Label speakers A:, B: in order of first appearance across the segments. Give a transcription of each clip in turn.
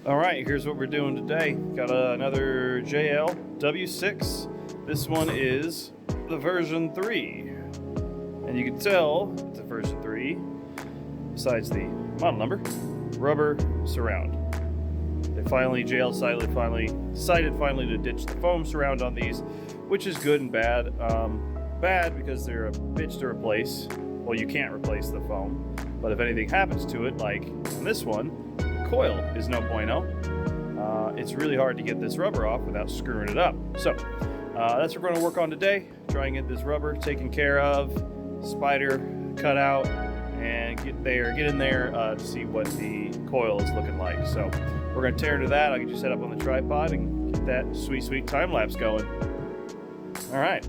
A: All right, here's what we're doing today. Got another JL W6. This one is the version 3. And you can tell it's a version 3, besides the model number, rubber surround. They finally, JL decided to ditch the foam surround on these, which is good and bad. Bad because they're a bitch to replace. Well, you can't replace the foam, but if anything happens to it, like on this one, coil is no bueno. It's really hard to get this rubber off without screwing it up. So that's what we're going to work on today. Try and get this rubber taken care of, spider cut out, and get in there to see what the coil is looking like. So we're going to tear into that. I'll get you set up on the tripod and get that sweet time lapse going. All right.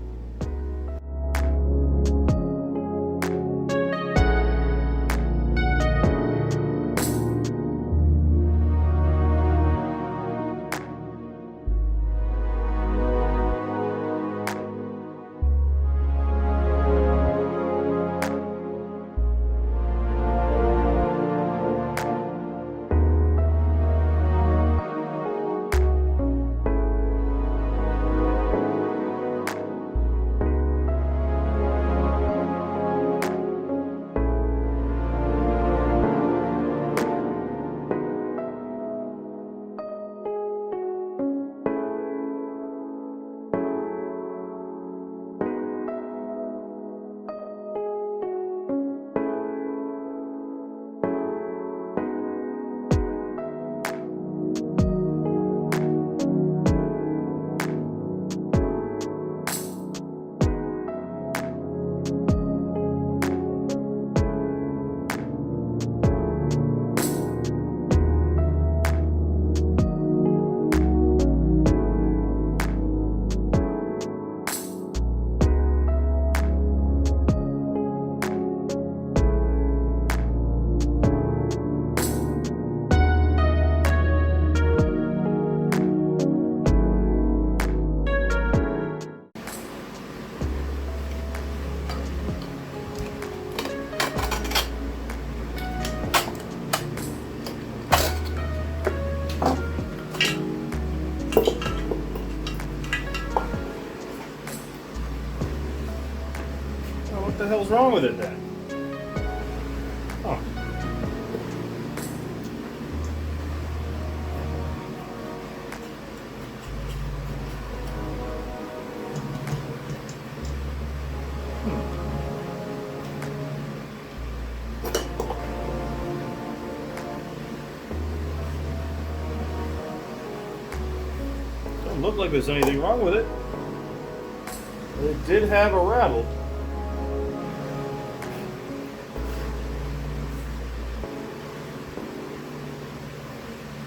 A: What the hell's wrong with it then? Oh. Doesn't look like there's anything wrong with it. But it did have a rattle.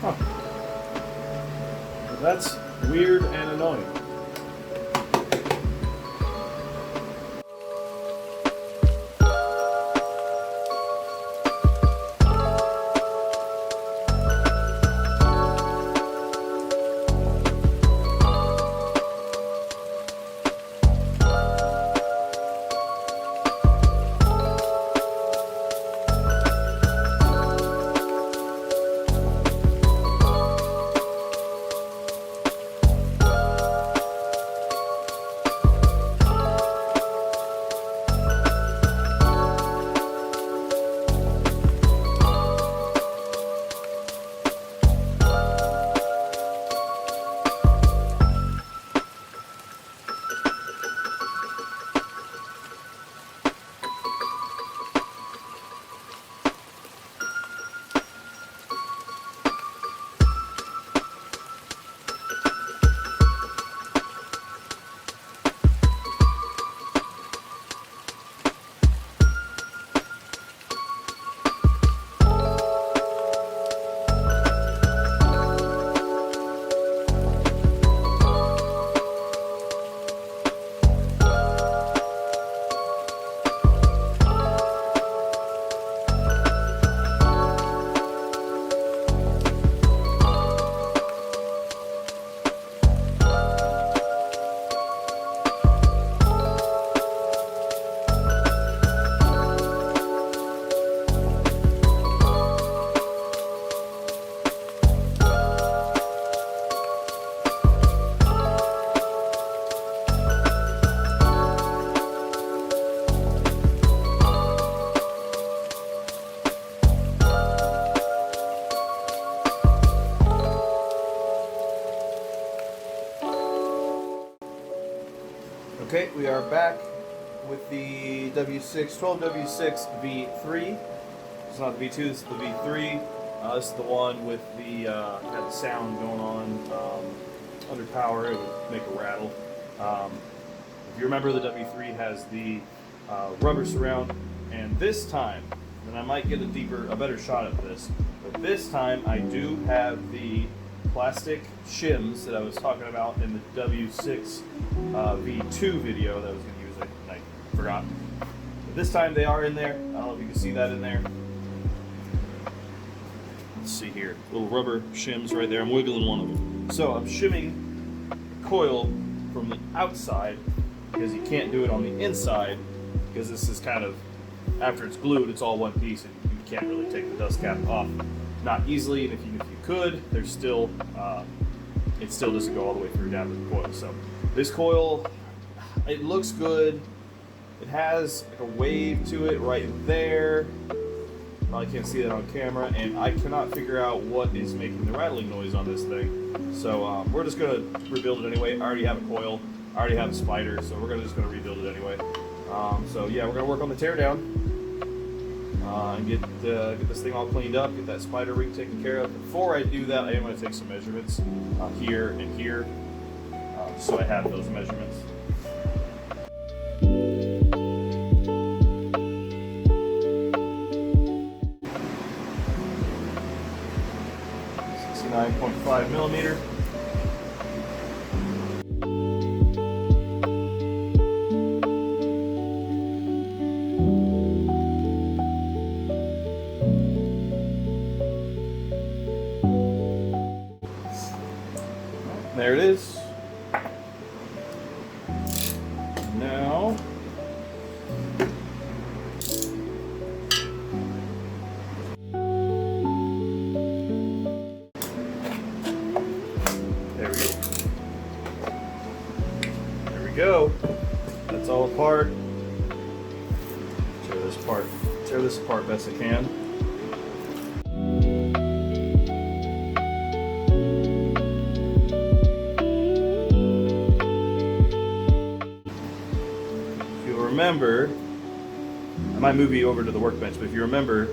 A: Huh. Well, that's weird and annoying. Okay, we are back with the W6, 12 W6v3. It's not the V2, this is the V3. This is the one with the had the sound going on under power. It would make a rattle. If you remember, the W3 has the rubber surround, and this time, and I might get a better shot of this, but this time I do have the plastic shims that I was talking about in the W6 V2 video that I was going to use, and I forgot. But this time they are in there. I don't know if you can see that in there. Let's see here, little rubber shims right there. I'm wiggling one of them. So I'm shimming the coil from the outside because you can't do it on the inside because this is kind of, after it's glued, it's all one piece and you can't really take the dust cap off. Not easily, and if you could, there's still, it still doesn't go all the way through down to the coil. So this coil, it looks good. It has like a wave to it right there. Probably can't see that on camera, and I cannot figure out what is making the rattling noise on this thing. So we're just gonna rebuild it anyway. I already have a coil, I already have a spider, so we're just gonna rebuild it anyway. So yeah, we're gonna work on the teardown. And get this thing all cleaned up, get that spider ring taken care of. Before I do that, I am going to take some measurements here and here, so I have those measurements. .5 millimeter. There it is. Now, there we go. There we go. That's all apart. Tear this apart best I can. Remember, I might move you over to the workbench, but if you remember,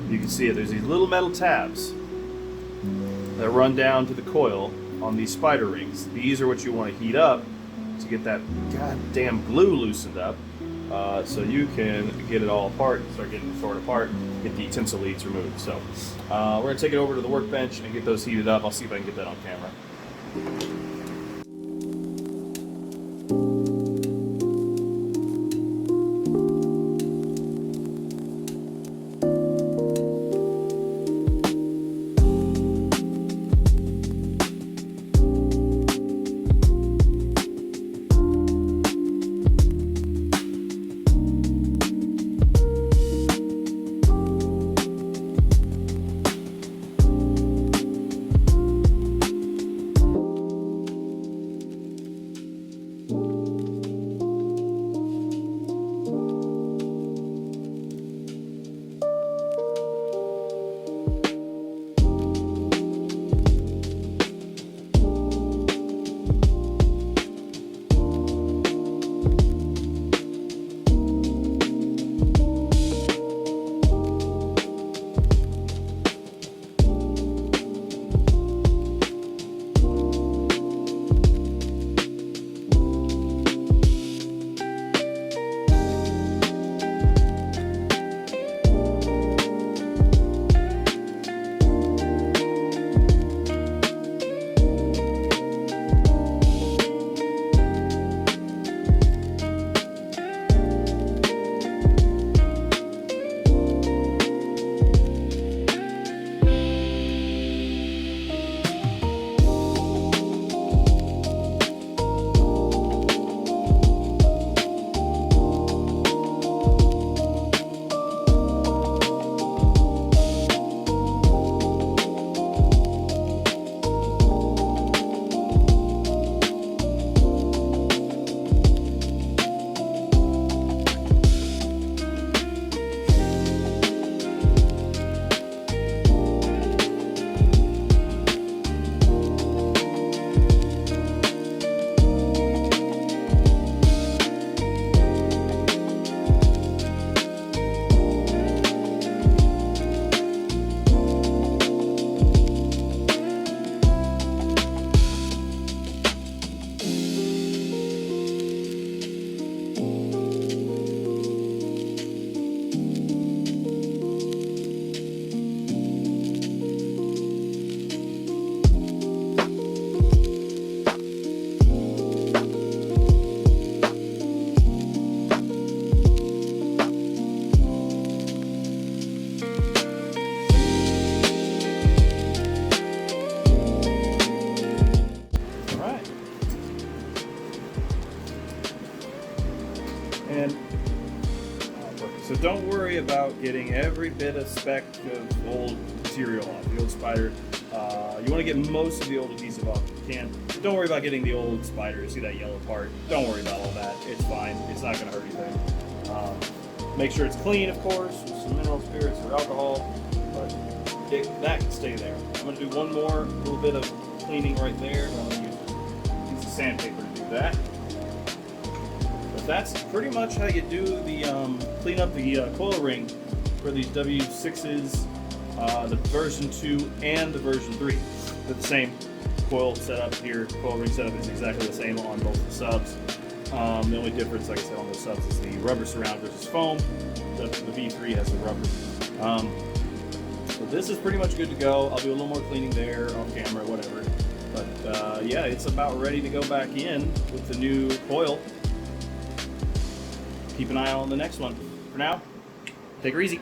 A: you can see it. There's these little metal tabs that run down to the coil on these spider rings. These are what you want to heat up to get that goddamn glue loosened up, so you can get it all apart and start getting it torn apart, get the tinsel leads removed. So we're going to take it over to the workbench and get those heated up. I'll see if I can get that on camera. about getting every bit of speck of old material off, the old spider. You want to get most of the old adhesive off if you can. Don't worry about getting the old spider. You see that yellow part? Don't worry about all that. It's fine. It's not going to hurt anything. Make sure it's clean, of course, with some mineral spirits or alcohol, but that can stay there. I'm going to do one more little bit of cleaning right there. I'm going to use the sandpaper to do that. But that's pretty much how you do the clean up the coil ring for these W6s, the version 2 and the version 3. They're the same coil setup here. Coil ring setup is exactly the same on both the subs. The only difference, like I said, on those subs is the rubber surround versus foam. The V3 has the rubber. So this is pretty much good to go. I'll do a little more cleaning there off camera, whatever. But yeah, it's about ready to go back in with the new coil. Keep an eye on the next one. For now, take her easy.